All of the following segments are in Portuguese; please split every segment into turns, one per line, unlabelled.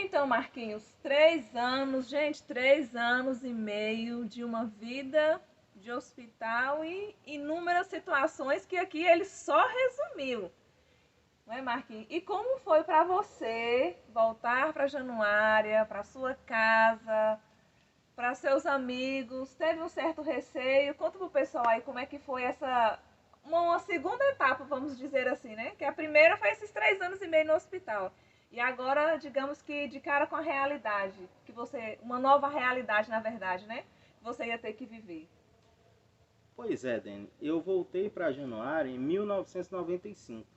então, Marquinhos, 3 anos, gente, 3 anos e meio de uma vida de hospital e inúmeras situações que aqui ele só resumiu, não é, Marquinhos? E como foi para você voltar para Januária, para sua casa, para seus amigos? Teve um certo receio? Conta pro pessoal aí como é que foi essa uma segunda etapa, vamos dizer assim, né? Que a primeira foi esses 3 anos e meio no hospital. E agora, digamos que de cara com a realidade, que você, uma nova realidade, na verdade, né? Que você ia ter que viver.
Pois é, Dani. Eu voltei para Januária em 1995,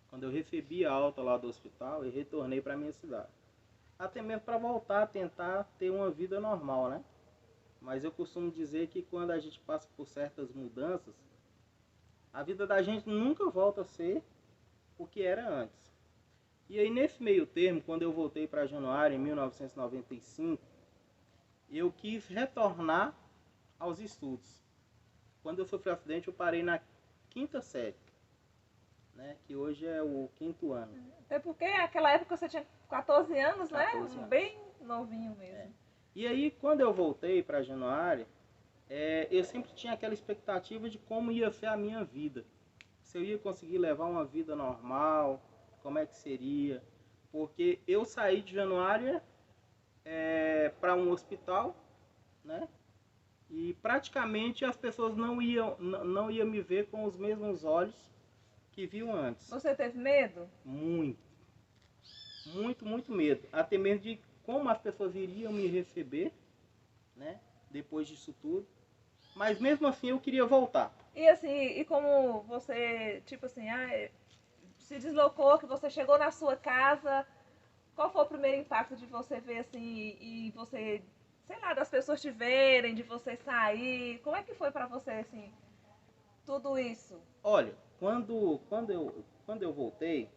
quando eu recebi a alta lá do hospital e retornei para minha cidade. Até mesmo para voltar a tentar ter uma vida normal, né? Mas eu costumo dizer que quando a gente passa por certas mudanças, a vida da gente nunca volta a ser o que era antes. E aí nesse meio termo, quando eu voltei para Januária em 1995, eu quis retornar aos estudos. Quando eu sofri o acidente, eu parei na quinta série, né? Que hoje é o quinto ano.
Até porque naquela época você tinha 14 anos, né?
14 anos.
Bem novinho
É.
mesmo.
E aí, quando eu voltei para Januária, eu sempre tinha aquela expectativa de como ia ser a minha vida. Se eu ia conseguir levar uma vida normal, como é que seria. Porque eu saí de Januária para um hospital, né? E praticamente as pessoas não iam me ver com os mesmos olhos que viam antes.
Você teve medo?
Muito, muito medo. Até mesmo de como as pessoas iriam me receber, né? Depois disso tudo. Mas mesmo assim eu queria voltar.
E assim, e como você, tipo assim, se deslocou, que você chegou na sua casa, qual foi o primeiro impacto de você ver assim e você, sei lá, das pessoas te verem, de você sair? Como é que foi pra você assim, tudo isso?
Olha, quando eu voltei,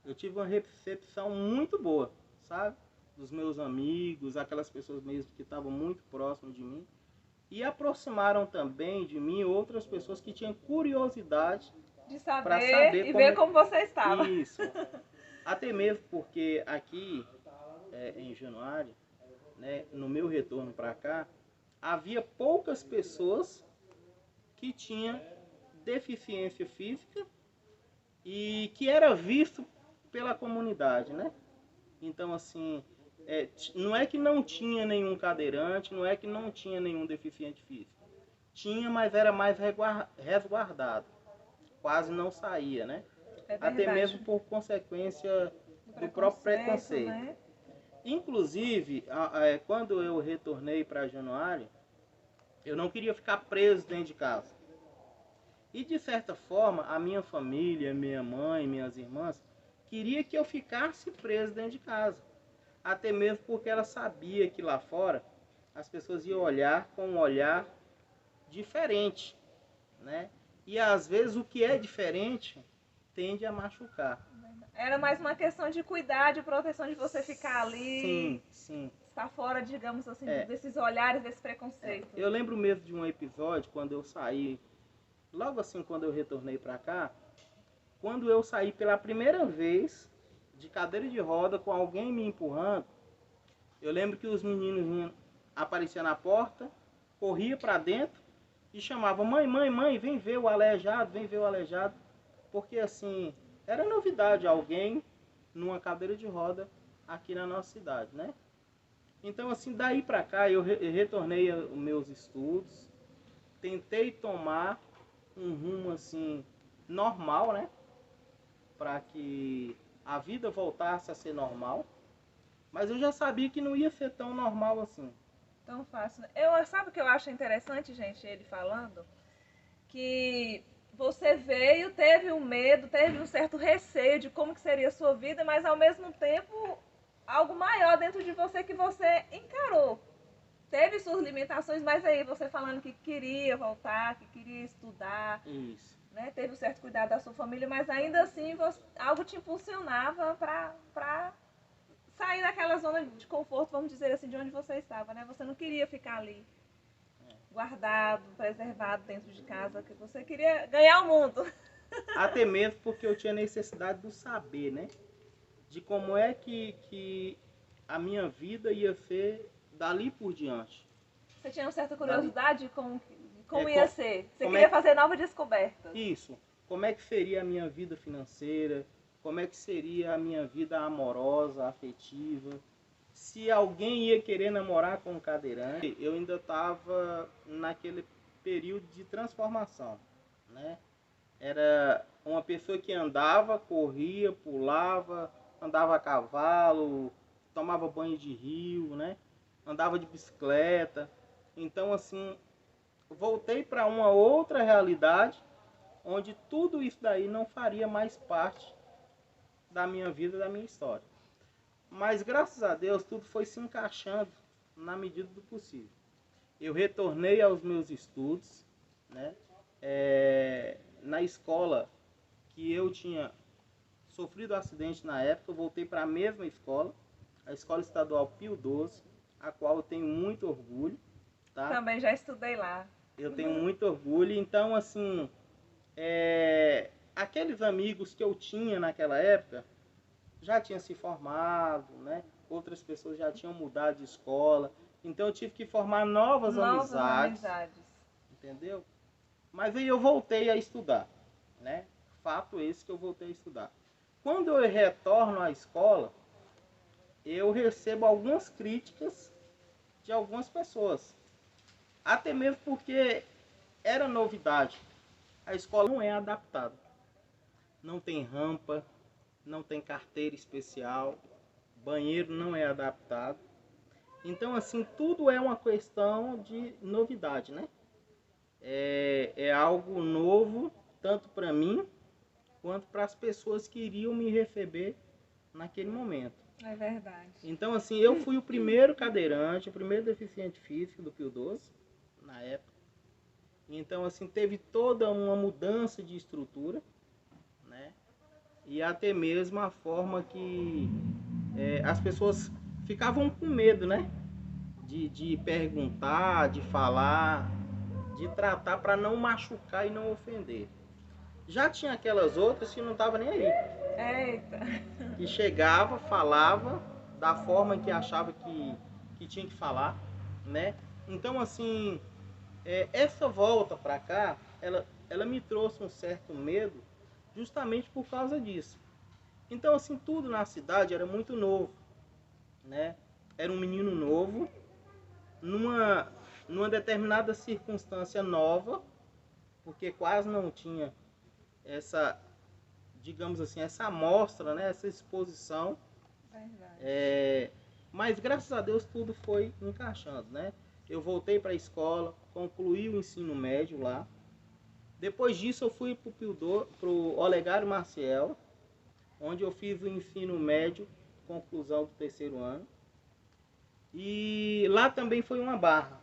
eu tive uma recepção muito boa, sabe? Dos meus amigos, aquelas pessoas mesmo que estavam muito próximas de mim. E aproximaram também de mim outras pessoas que tinham curiosidade
De
para
saber
saber
e
como
ver
é
como você estava.
isso. Até mesmo porque aqui em Januário, né, no meu retorno para cá, havia poucas pessoas que tinham deficiência física e que era visto pela comunidade, né? Então, assim, não é que não tinha nenhum cadeirante, não é que não tinha nenhum deficiente físico. Tinha, mas era mais resguardado. Quase não saía, né?
É
Até mesmo
verdade.
por consequência
Do
do próprio
preconceito,
preconceito.
né?
Inclusive, quando eu retornei para Januário, eu não queria ficar preso dentro de casa. E de certa forma, a minha família, minha mãe, minhas irmãs, queria que eu ficasse preso dentro de casa. Até mesmo porque ela sabia que lá fora as pessoas iam olhar com um olhar diferente, né? E às vezes o que é diferente tende a machucar.
Era mais uma questão de cuidar, de proteção, de você ficar ali,
Sim, sim.
estar fora, digamos assim,
É,
desses olhares, desse preconceito.
eu lembro mesmo de um episódio quando eu saí, logo assim quando eu retornei para cá, quando eu saí pela primeira vez de cadeira de roda com alguém me empurrando, eu lembro que os meninos apareciam na porta, corria para dentro e chamavam: mãe, mãe, mãe, vem ver o aleijado, vem ver o aleijado. Porque assim, era novidade alguém numa cadeira de roda aqui na nossa cidade, né? Então assim, daí para cá eu retornei aos meus estudos, tentei tomar um rumo assim normal, né? Para que a vida voltasse a ser normal. Mas eu já sabia que não ia ser tão normal assim.
Tão fácil. Eu, sabe o que eu acho interessante, gente, ele falando? Que você veio, teve um medo, teve um certo receio de como que seria a sua vida, mas ao mesmo tempo algo maior dentro de você que você encarou. Teve suas limitações, mas aí você falando que queria voltar, que queria estudar,
Isso.
né? Teve um certo cuidado da sua família, mas ainda assim algo te impulsionava para sair daquela zona de conforto, vamos dizer assim, de onde você estava, né? Você não queria ficar ali guardado, preservado dentro de casa, que você queria ganhar o mundo.
Até mesmo porque eu tinha necessidade do saber, né? De como é que a minha vida ia ser dali por diante.
Você tinha uma certa curiosidade de como
É,
ia ser? Você
como
queria
é que-
fazer novas descobertas?
Isso. Como é que seria a minha vida financeira? Como é que seria a minha vida amorosa, afetiva? Se alguém ia querer namorar com um cadeirante, eu ainda estava naquele período de transformação, né? Era uma pessoa que andava, corria, pulava, andava a cavalo, tomava banho de rio, né? Andava de bicicleta. Então, assim, voltei para uma outra realidade, onde tudo isso daí não faria mais parte da minha vida, da minha história. Mas, graças a Deus, tudo foi se encaixando na medida do possível. Eu retornei aos meus estudos, né? Na escola que eu tinha sofrido acidente na época, eu voltei para a mesma escola, a Escola Estadual Pio XII, a qual eu tenho muito orgulho, tá?
Também já estudei lá.
Eu tenho muito orgulho. Então, assim, aqueles amigos que eu tinha naquela época já tinham se formado, né? Outras pessoas já tinham mudado de escola. Então eu tive que formar novas amizades, entendeu? Mas aí eu voltei a estudar, né? Fato esse que eu voltei a estudar. Quando eu retorno à escola, eu recebo algumas críticas de algumas pessoas. Até mesmo porque era novidade. A escola não é adaptada. Não tem rampa, não tem carteira especial, banheiro não é adaptado. Então, assim, tudo é uma questão de novidade, né? É algo novo, tanto para mim, quanto para as pessoas que iriam me receber naquele momento.
É verdade.
Então, assim, eu fui o primeiro cadeirante, o primeiro deficiente físico do Pio XII, na época. Então, assim, teve toda uma mudança de estrutura, né? E até mesmo a forma que as pessoas ficavam com medo, né? De perguntar, de falar, de tratar para não machucar e não ofender. Já tinha aquelas outras que não estavam nem aí.
Eita.
Que chegava, falava da forma que achava que tinha que falar, né? Então, assim, essa volta para cá, ela me trouxe um certo medo justamente por causa disso. Então, assim, tudo na cidade era muito novo, né? Era um menino novo, numa determinada circunstância nova, porque quase não tinha essa, digamos assim, essa amostra, né? Essa exposição.
Verdade.
Mas graças a Deus tudo foi encaixando, né? Eu voltei para a escola, concluí o ensino médio lá. Depois disso eu fui para o Olegário Maciel, onde eu fiz o ensino médio, conclusão do terceiro ano. E lá também foi uma barra,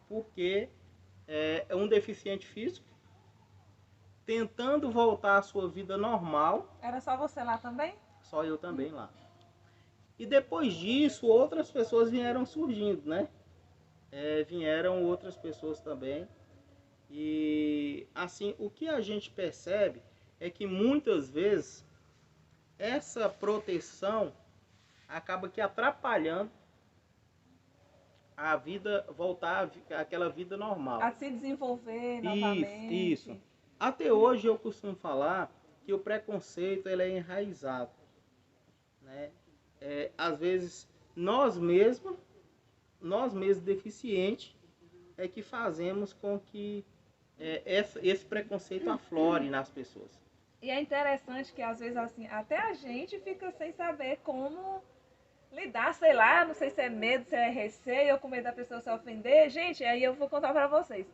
porque é um deficiente físico tentando voltar à sua vida normal.
Era só você lá também?
Só eu também lá. E depois disso, outras pessoas vieram surgindo, né? Vieram outras pessoas também. E assim, o que a gente percebe é que muitas vezes essa proteção acaba que atrapalhando a vida, voltar àquela vida normal.
A se desenvolver novamente.
Isso. Até hoje eu costumo falar que o preconceito ele é enraizado, né? Às vezes nós mesmos deficientes é que fazemos com que esse preconceito aflore nas pessoas.
E é interessante que às vezes assim, até a gente fica sem saber como lidar, sei lá, não sei se é medo, se é receio, ou com medo da pessoa se ofender. Gente, aí eu vou contar pra vocês.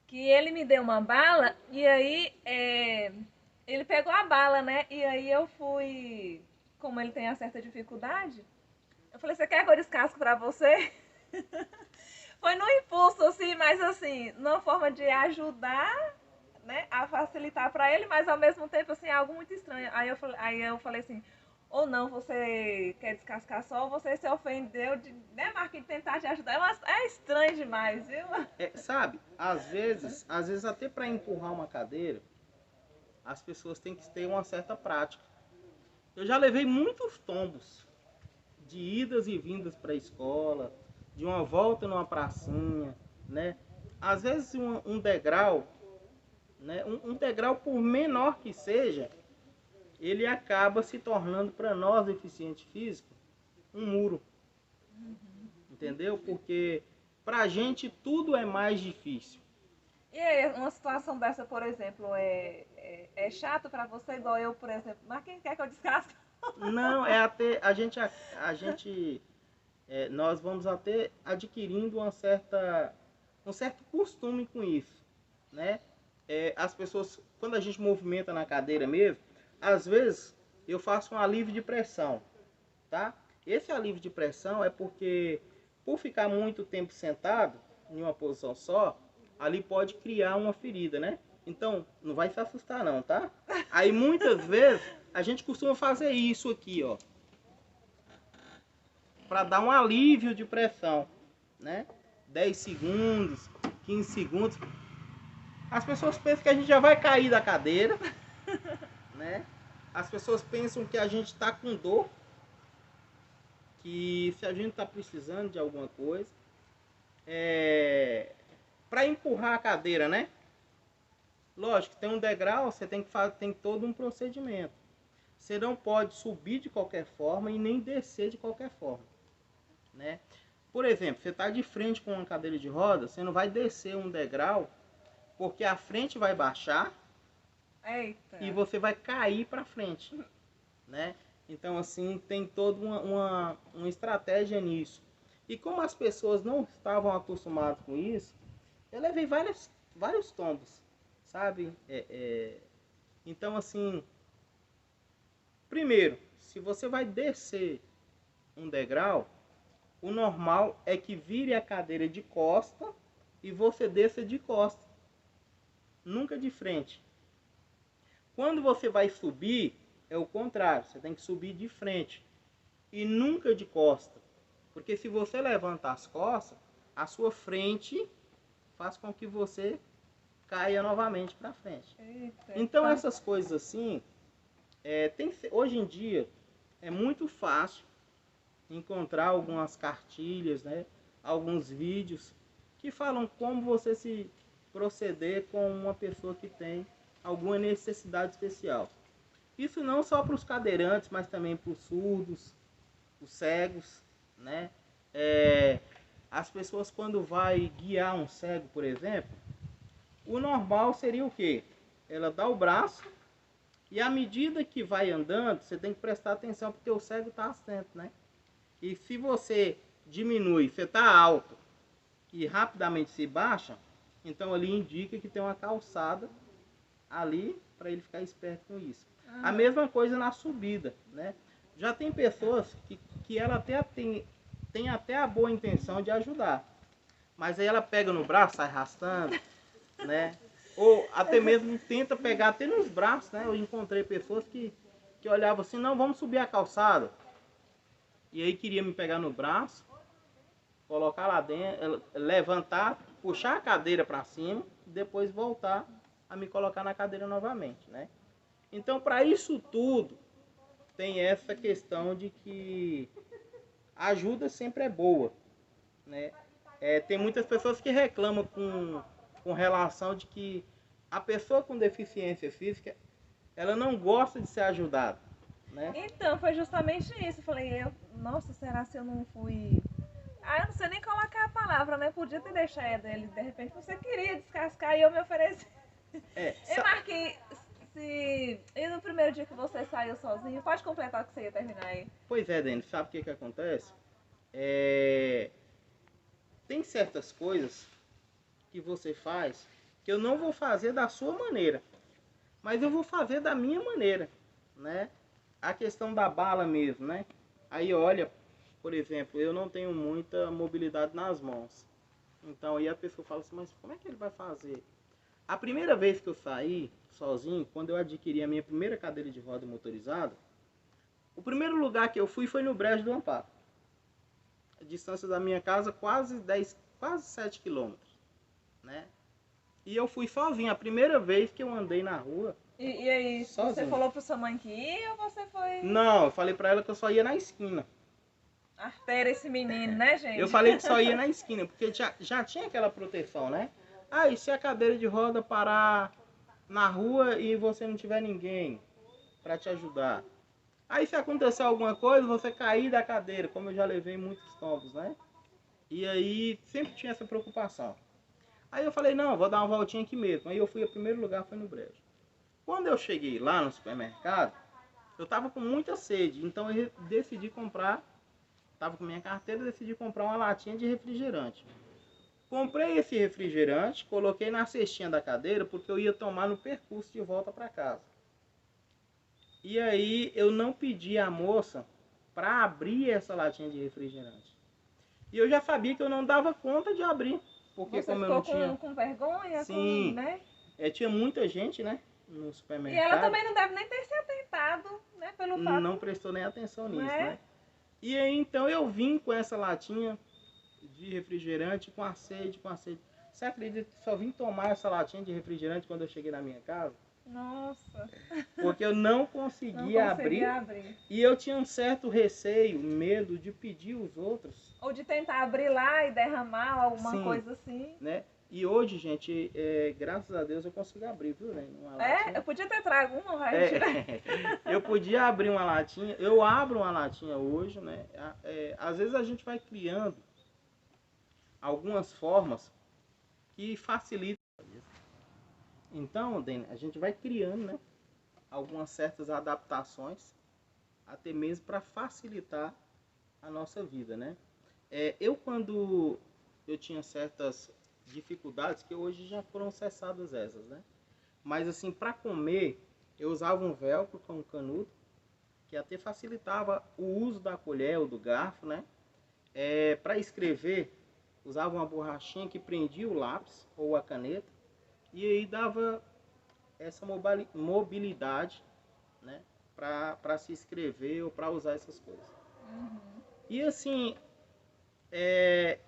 Que ele me deu uma bala e aí ele pegou a bala, né? E aí eu fui, como ele tem uma certa dificuldade, eu falei, você quer que eu descasco pra você? Foi no impulso, assim, mas assim, numa forma de ajudar, né, a facilitar pra ele, mas ao mesmo tempo, assim, algo muito estranho. Aí eu falei assim, ou não, você quer descascar só, ou você se ofendeu de, né, Marquinhos, de tentar te ajudar. É estranho demais, viu?
Sabe, às vezes até para empurrar uma cadeira, as pessoas têm que ter uma certa prática. Eu já levei muitos tombos de idas e vindas para a escola, de uma volta numa pracinha, né? Às vezes um degrau, né? Um degrau, por menor que seja, ele acaba se tornando para nós deficientes físicos um muro, entendeu? Porque para a gente tudo é mais difícil.
E aí, uma situação dessa, por exemplo, é chato para você, igual eu, por exemplo. Mas quem quer que eu descasque?
Não, é até nós vamos até adquirindo um certo costume com isso, né? As pessoas, quando a gente movimenta na cadeira mesmo, às vezes eu faço um alívio de pressão, tá? Esse alívio de pressão é porque, por ficar muito tempo sentado em uma posição só, ali pode criar uma ferida, né? Então, não vai se assustar não, tá? Aí muitas vezes a gente costuma fazer isso aqui, ó, para dar um alívio de pressão, né? 10 segundos, 15 segundos. As pessoas pensam que a gente já vai cair da cadeira, né? As pessoas pensam que a gente está com dor, que se a gente está precisando de alguma coisa, para empurrar a cadeira, né? Lógico, tem um degrau, você tem todo um procedimento. Você não pode subir de qualquer forma e nem descer de qualquer forma, né? Por exemplo, você está de frente com uma cadeira de roda, você não vai descer um degrau, porque a frente vai baixar. Eita. E você vai cair para frente, né? Então, assim, tem toda uma estratégia nisso. E como as pessoas não estavam acostumadas com isso, eu levei vários tombos, sabe? Então, assim, primeiro, se você vai descer um degrau, o normal é que vire a cadeira de costa e você desça de costa, nunca de frente. Quando você vai subir, é o contrário, você tem que subir de frente e nunca de costa. Porque se você levanta as costas, a sua frente faz com que você caia novamente para frente. Eita, então essas coisas assim, hoje em dia é muito fácil encontrar algumas cartilhas, né, alguns vídeos que falam como você se proceder com uma pessoa que tem alguma necessidade especial. Isso não só para os cadeirantes, mas também para os surdos, os cegos, né? As pessoas, quando vai guiar um cego, por exemplo, o normal seria o quê? Ela dá o braço e à medida que vai andando, você tem que prestar atenção porque o cego está assento, né? E se você diminui, você está alto e rapidamente se baixa, então ali indica que tem uma calçada ali para ele ficar esperto com isso. A mesma coisa na subida, né? Já tem pessoas que ela até tem até a boa intenção de ajudar, mas aí ela pega no braço, sai arrastando, né? Ou até mesmo tenta pegar até nos braços, né? Eu encontrei pessoas que olhavam assim, não, vamos subir a calçada. E aí queria me pegar no braço, colocar lá dentro, levantar, puxar a cadeira para cima, e depois voltar a me colocar na cadeira novamente, né? Então, para isso tudo, tem essa questão de que a ajuda sempre é boa, né? Tem muitas pessoas que reclamam com relação de que a pessoa com deficiência física, ela não gosta de ser ajudada, né?
Então, foi justamente isso. Eu falei, nossa, será se eu não fui... eu não sei nem colocar a palavra, né? Podia ter deixado ele, de repente você queria descascar e eu me ofereci. Eu marquei... E no primeiro dia que você saiu sozinho, pode completar o que você ia terminar aí.
Pois é, Denis, sabe o que acontece? Tem certas coisas que você faz que eu não vou fazer da sua maneira, mas eu vou fazer da minha maneira, né? A questão da bala mesmo, né? Aí olha, por exemplo, eu não tenho muita mobilidade nas mãos. Então aí a pessoa fala assim, mas como é que ele vai fazer? A primeira vez que eu saí sozinho, quando eu adquiri a minha primeira cadeira de roda motorizada, o primeiro lugar que eu fui foi no Brejo do Amparo. A distância da minha casa quase 7 quilômetros, né? E eu fui sozinho, a primeira vez que eu andei na rua.
E aí, sozinho. Você falou pra sua mãe que ia ou você foi...
Não, eu falei pra ela que eu só ia na esquina.
Artéria esse menino, né, gente?
Eu falei que só ia na esquina, porque já tinha aquela proteção, né? Ah, e se a cadeira de roda parar na rua e você não tiver ninguém para te ajudar? Aí se acontecer alguma coisa, você cair da cadeira, como eu já levei muitos tombos, né? E aí sempre tinha essa preocupação. Aí eu falei, não, vou dar uma voltinha aqui mesmo. Aí eu fui, o primeiro lugar foi no Brejo. Quando eu cheguei lá no supermercado, eu tava com muita sede, então eu decidi comprar, tava com minha carteira, decidi comprar uma latinha de refrigerante. Comprei esse refrigerante, coloquei na cestinha da cadeira, porque eu ia tomar no percurso de volta para casa. E aí eu não pedi à moça para abrir essa latinha de refrigerante. E eu já sabia que eu não dava conta de abrir, porque
Você
como eu
ficou
não tinha...
com vergonha,
Sim,
né?
tinha muita gente, né, no
E ela
supermercado.
também não deve nem ter se atentado, né? Pelo
Não
fato,
prestou nem atenção
não
nisso,
é?
né? E aí então eu vim com essa latinha de refrigerante com a sede, com a sede. Você acredita que só vim tomar essa latinha de refrigerante quando eu cheguei na minha casa?
Nossa,
Porque eu não
não
conseguia
conseguia
abrir
abrir.
e eu tinha um certo receio, medo de pedir os outros.
Ou de tentar abrir lá e derramar alguma
Sim,
coisa assim.
né? E hoje, gente, graças a Deus eu consigo abrir, viu, né? Uma
É,
latinha.
eu podia ter trago uma, vai
É,
tirar.
eu podia abrir uma latinha, eu abro uma latinha hoje, né? Às vezes a gente vai criando algumas formas que facilitam. Então, Dani, a gente vai criando, né, algumas certas adaptações, até mesmo para facilitar a nossa vida, né? Quando eu tinha certas dificuldades, que hoje já foram cessadas essas, né? Mas assim, para comer, eu usava um velcro com um canudo, que até facilitava o uso da colher ou do garfo, né? Para escrever, usava uma borrachinha que prendia o lápis ou a caneta, e aí dava essa mobilidade, né, para se inscrever ou para usar essas coisas.
Uhum.
E assim,
E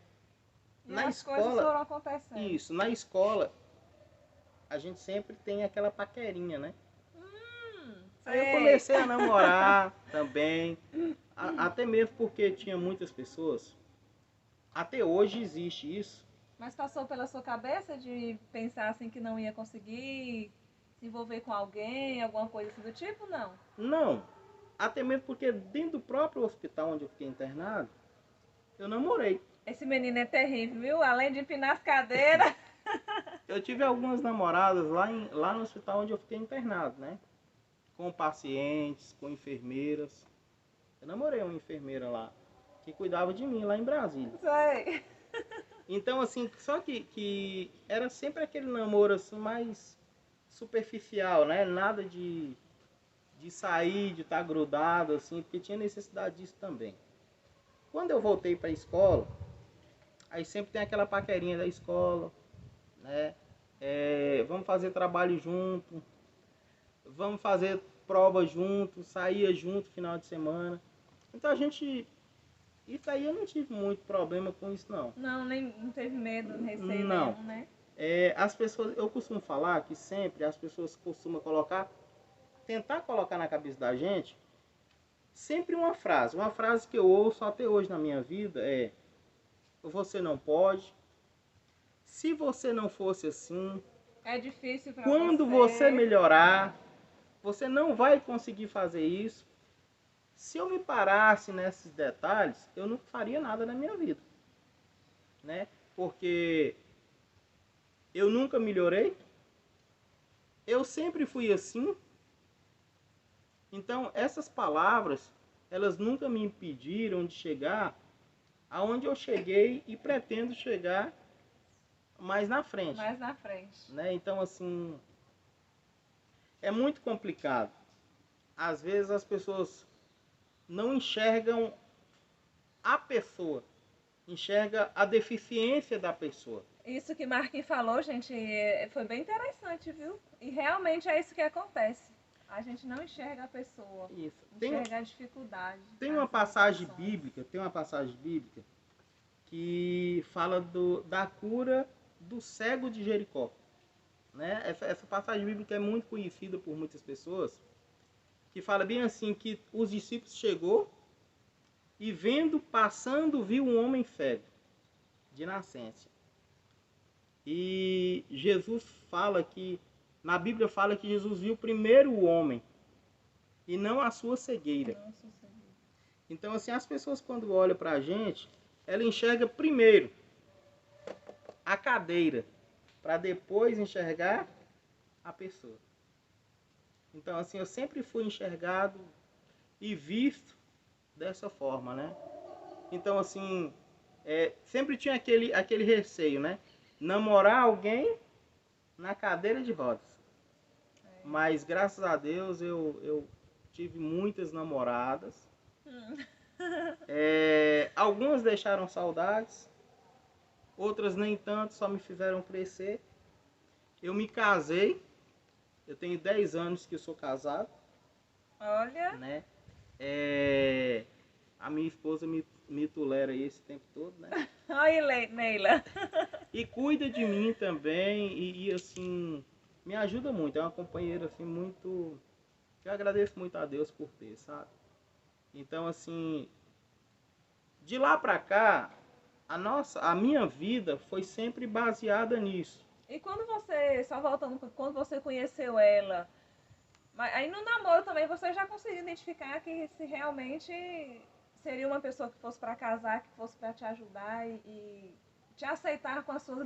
na
as coisas
escola,
foram acontecendo.
isso, na escola, a gente sempre tem aquela paquerinha, né? Aí eu
Sei.
comecei a namorar também, até mesmo porque tinha muitas pessoas. Até hoje existe isso.
Mas passou pela sua cabeça de pensar assim que não ia conseguir se envolver com alguém, alguma coisa assim do tipo? Não.
Não, até mesmo porque dentro do próprio hospital onde eu fiquei internado, eu namorei.
Esse menino é terrível, viu? Além de empinar as cadeiras.
Eu tive algumas namoradas lá no hospital onde eu fiquei internado, né? Com pacientes, com enfermeiras. Eu namorei uma enfermeira lá, que cuidava de mim lá em Brasília.
Sei.
Então, assim, só que era sempre aquele namoro assim mais superficial, né? Nada de sair, de estar grudado, assim, porque tinha necessidade disso também. Quando eu voltei para a escola, aí sempre tem aquela paquerinha da escola, né? Vamos fazer trabalho junto, vamos fazer prova junto, saía junto final de semana. Então a gente... Isso aí eu não tive muito problema com isso, não.
Não, nem não teve medo, receio
Não.
nenhum, né?
As pessoas, eu costumo falar que sempre as pessoas costumam tentar colocar na cabeça da gente, sempre uma frase que eu ouço até hoje na minha vida é: você não pode, se você não fosse assim,
É difícil pra
quando você melhorar, você não vai conseguir fazer isso. Se eu me parasse nesses detalhes, eu não faria nada na minha vida, né? Porque eu nunca melhorei, eu sempre fui assim. Então, essas palavras, elas nunca me impediram de chegar aonde eu cheguei e pretendo chegar mais na frente.
Mais na frente.
Né? Então, assim, é muito complicado. Às vezes as pessoas não enxergam a pessoa, enxerga a deficiência da pessoa.
Isso que Marquinhos falou, gente, foi bem interessante, viu? E realmente é isso que acontece. A gente não enxerga a pessoa,
Isso.
enxerga a dificuldade.
Tem uma passagem bíblica, que fala da cura do cego de Jericó. Né? Essa passagem bíblica é muito conhecida por muitas pessoas, que fala bem assim, que os discípulos chegou e vendo, passando, viu um homem cego, de nascença. E Jesus fala que, na Bíblia fala que Jesus viu primeiro o homem, e não a sua cegueira. Então, assim, as pessoas quando olham para a gente, ela enxerga primeiro a cadeira, para depois enxergar a pessoa. Então, assim, eu sempre fui enxergado e visto dessa forma, né? Então, assim, sempre tinha aquele receio, né? Namorar alguém na cadeira de rodas. Mas, graças a Deus, eu tive muitas namoradas. Algumas deixaram saudades, outras nem tanto, só me fizeram crescer. Eu me casei, eu tenho 10 anos que eu sou casado.
Olha.
Né? A minha esposa me tolera aí esse tempo todo, né?
Oi, Neila.
E cuida de mim também e assim, me ajuda muito. É uma companheira assim muito... Eu agradeço muito a Deus por ter, sabe? Então, assim, de lá pra cá, a minha vida foi sempre baseada nisso.
E quando você, só voltando, quando você conheceu ela, mas aí no namoro também você já conseguiu identificar que se realmente seria uma pessoa que fosse para casar, que fosse para te ajudar e te aceitar com as suas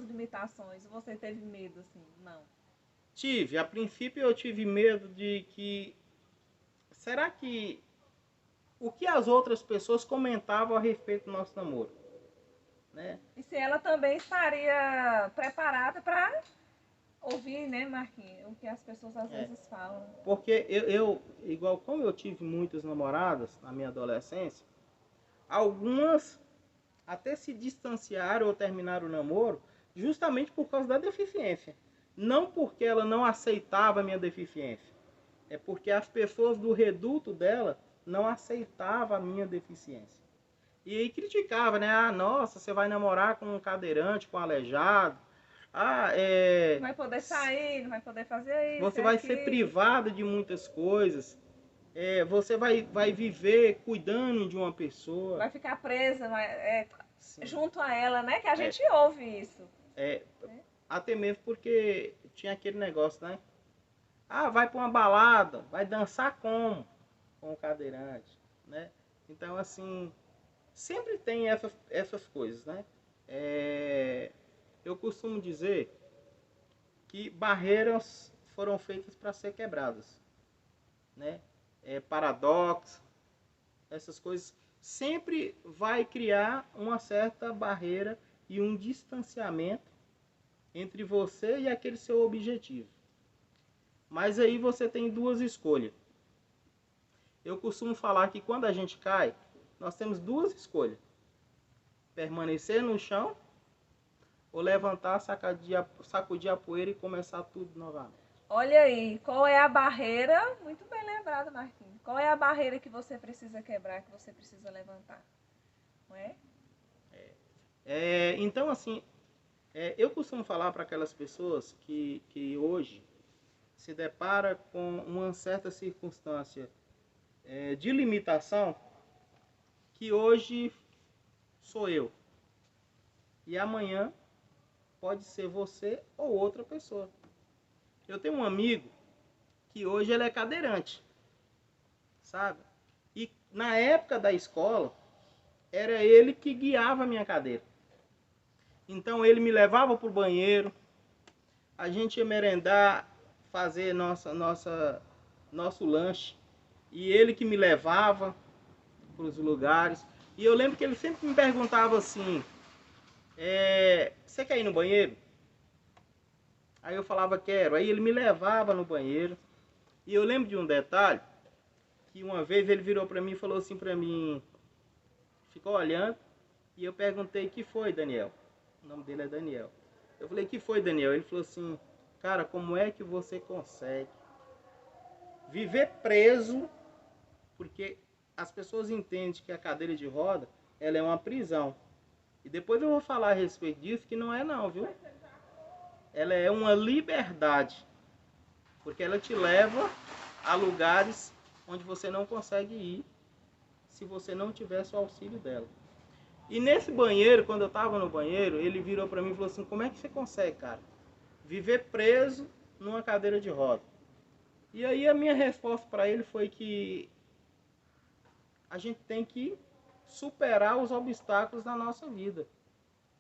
limitações. Você teve medo, assim? Não.
Tive. A princípio eu tive medo de que... Será que... O que as outras pessoas comentavam a respeito do nosso namoro? Né?
E se ela também estaria preparada para ouvir, né, Marquinhos, o que as pessoas às vezes falam.
Porque igual como eu tive muitas namoradas na minha adolescência, algumas até se distanciaram ou terminaram o namoro justamente por causa da deficiência. Não porque ela não aceitava a minha deficiência. É porque as pessoas do reduto dela não aceitavam a minha deficiência. E aí criticava, né? Ah, nossa, você vai namorar com um cadeirante, com um aleijado.
Não vai poder sair, não vai poder fazer isso.
Você vai ser privado de muitas coisas. Você vai viver cuidando de uma pessoa.
Vai ficar presa junto a ela, né? Que a gente ouve isso.
Até mesmo porque tinha aquele negócio, né? Ah, vai para uma balada, vai dançar como? Com o cadeirante, né? Então, assim, sempre tem essas coisas, né? Eu costumo dizer que barreiras foram feitas para ser quebradas, né? Paradoxo, essas coisas sempre vai criar uma certa barreira e um distanciamento entre você e aquele seu objetivo. Mas aí você tem duas escolhas. Eu costumo falar que quando a gente cai, nós temos duas escolhas: permanecer no chão ou levantar, sacudir a poeira e começar tudo novamente.
Olha aí, qual é a barreira? Muito bem lembrado, Marquinhos. Qual é a barreira que você precisa quebrar, que você precisa levantar? Não é?
Então, assim, eu costumo falar para aquelas pessoas que hoje se depara com uma certa circunstância de limitação, que hoje sou eu e amanhã pode ser você ou outra pessoa. Eu tenho um amigo que hoje ele é cadeirante, sabe? E na época da escola, era ele que guiava a minha cadeira. Então ele me levava para o banheiro, a gente ia merendar, fazer nosso lanche, e ele que me levava para os lugares. E eu lembro que ele sempre me perguntava assim, você quer ir no banheiro? Aí eu falava, quero. Aí ele me levava no banheiro. E eu lembro de um detalhe, que uma vez ele virou para mim e falou assim para mim, ficou olhando, e eu perguntei, que foi, Daniel? O nome dele é Daniel. Eu falei, que foi, Daniel? Ele falou assim, cara, como é que você consegue viver preso? Porque as pessoas entendem que a cadeira de roda, ela é uma prisão. E depois eu vou falar a respeito disso, que não é não, viu? Ela é uma liberdade. Porque ela te leva a lugares onde você não consegue ir se você não tivesse o auxílio dela. E nesse banheiro, quando eu estava no banheiro, ele virou para mim e falou assim: como é que você consegue, cara, viver preso numa cadeira de roda? E aí a minha resposta para ele foi que a gente tem que superar os obstáculos da nossa vida.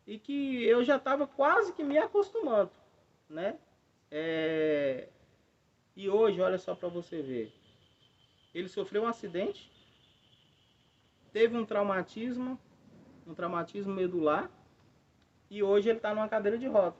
E que eu já estava quase que me acostumando, né? E hoje, olha só para você ver, ele sofreu um acidente, teve um traumatismo medular, e hoje ele está numa cadeira de roda.